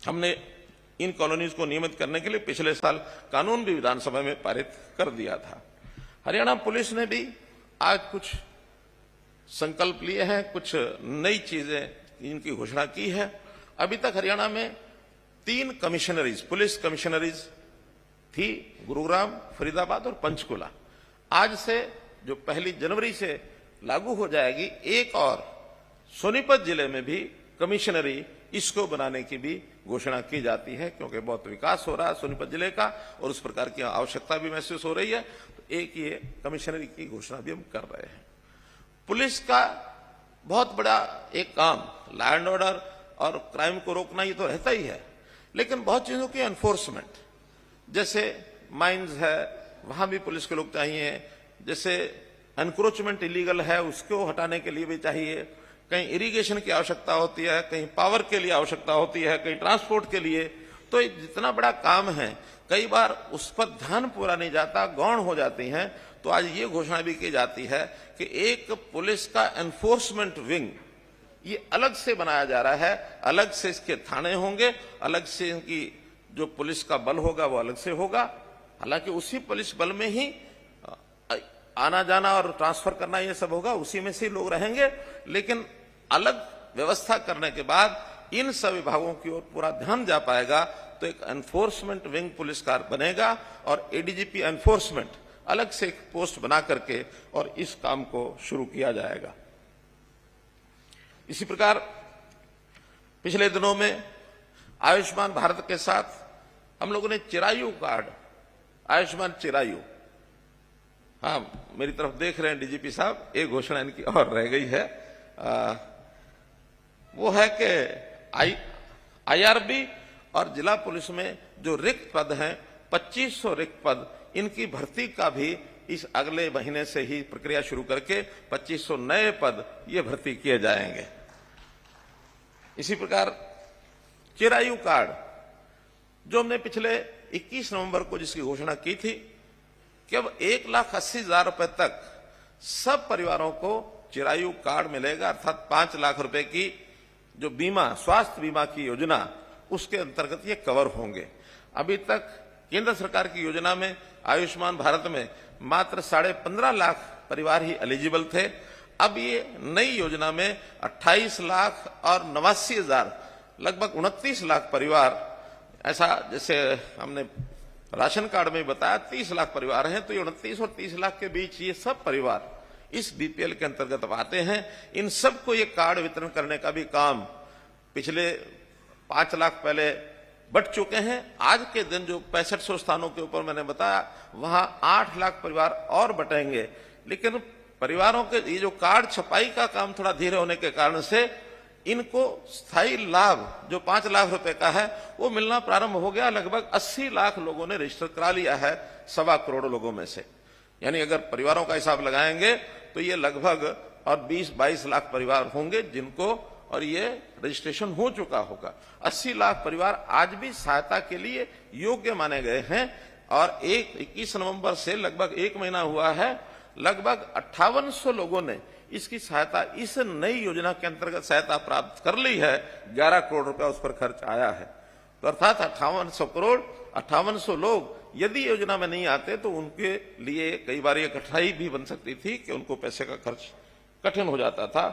हमने इन कॉलोनीज को नियमित करने के लिए पिछले साल कानून भी विधानसभा में पारित कर दिया था। हरियाणा पुलिस ने भी आज कुछ संकल्प लिए हैं, कुछ नई चीजें इनकी घोषणा की है। अभी तक हरियाणा में 3 कमिश्नरीज, पुलिस कमिश्नरीज थी, गुरुग्राम, फरीदाबाद और पंचकुला। आज से जो 1 जनवरी से लागू हो जाएगी, एक और सोनीपत जिले में भी कमिश्नरी इसको बनाने की भी घोषणा की जाती है, क्योंकि बहुत विकास हो रहा है सोनीपत जिले का और उस प्रकार की आवश्यकता भी महसूस हो रही है। तो एक ये कमिश्नरी की घोषणा भी हम कर रहे हैं। पुलिस का बहुत बड़ा एक काम लॉ एंड ऑर्डर और क्राइम को रोकना ये तो रहता ही है, लेकिन बहुत चीजों की एनफोर्समेंट, जैसे माइंस है वहां भी पुलिस के लोग चाहिए, जैसे एनक्रोचमेंट इलीगल है उसको हटाने के लिए भी चाहिए, कहीं इरिगेशन की आवश्यकता होती है, कहीं पावर के लिए आवश्यकता होती है, कहीं ट्रांसपोर्ट के लिए। तो ये जितना बड़ा काम है कई बार उस पर ध्यान पूरा नहीं जाता, गौण हो जाती हैं। तो आज ये घोषणा भी की जाती है कि एक पुलिस का एनफोर्समेंट विंग ये अलग से बनाया जा रहा है, अलग से इसके थाने होंगे, अलग से इनकी जो पुलिस का बल होगा वो अलग से होगा। हालांकि उसी पुलिस बल में ही आना जाना और ट्रांसफर करना ये सब होगा, उसी में से लोग रहेंगे, लेकिन अलग व्यवस्था करने के बाद इन सब विभागों की ओर पूरा ध्यान जा पाएगा। तो एक एनफोर्समेंट विंग पुलिस का बनेगा और एडीजीपी एनफोर्समेंट अलग से एक पोस्ट बना करके और इस काम को शुरू किया जाएगा। इसी प्रकार पिछले दिनों में आयुष्मान भारत के साथ हम लोगों ने चिरायु कार्ड, आयुष्मान चिरायु, हाँ मेरी तरफ देख रहे हैं डीजीपी साहब, एक घोषणा इनकी और रह गई है, वो है कि आईआरबी और जिला पुलिस में जो रिक्त पद हैं 2500 रिक्त पद, इनकी भर्ती का भी इस अगले महीने से ही प्रक्रिया शुरू करके 2500 नए पद ये भर्ती किए जाएंगे। इसी प्रकार चिरायु कार्ड जो हमने पिछले 21 नवंबर को जिसकी घोषणा की थी कि अब 1,80,000 रुपए तक सब परिवारों को चिरायु कार्ड मिलेगा, अर्थात 5 लाख रुपए की जो बीमा, स्वास्थ्य बीमा की योजना, उसके अंतर्गत ये कवर होंगे। अभी तक केंद्र सरकार की योजना में आयुष्मान भारत में मात्र 15.5 लाख परिवार ही एलिजिबल थे। अब ये नई योजना में 28 लाख और 89,000, लगभग 29 लाख परिवार, ऐसा जैसे हमने राशन कार्ड में बताया 30 लाख परिवार हैं, तो ये 29 और 30 लाख के बीच ये सब परिवार इस बीपीएल के अंतर्गत आते हैं। इन सबको ये कार्ड वितरण करने का भी काम पिछले 5 लाख पहले बट चुके हैं। आज के दिन जो 6500 स्थानों के ऊपर मैंने बताया, वहां 8 लाख परिवार और बटेंगे। लेकिन परिवारों के ये जो कार्ड छपाई का काम थोड़ा धीरे होने के कारण से इनको स्थायी लाभ जो 5 लाख रुपए का है वो मिलना प्रारंभ हो गया। लगभग 80 लाख लोगों ने रजिस्टर करा लिया है 1.25 करोड़ लोगों में से। यानी अगर परिवारों का हिसाब लगाएंगे तो ये लगभग और 20-22 लाख परिवार होंगे जिनको और ये रजिस्ट्रेशन हो चुका होगा। 80 लाख परिवार आज भी सहायता के लिए योग्य माने गए हैं और 21 नवंबर से लगभग 1 महीना हुआ है, लगभग 5800 लोगों ने इसकी सहायता, इस नई योजना के अंतर्गत सहायता प्राप्त कर ली है। 11 करोड़ रुपया उस पर खर्च आया है। तो अर्थात 5800 करोड़, 5800 लोग यदि योजना में नहीं आते तो उनके लिए कई बार ये कठिनाई भी बन सकती थी कि उनको पैसे का खर्च कठिन हो जाता था।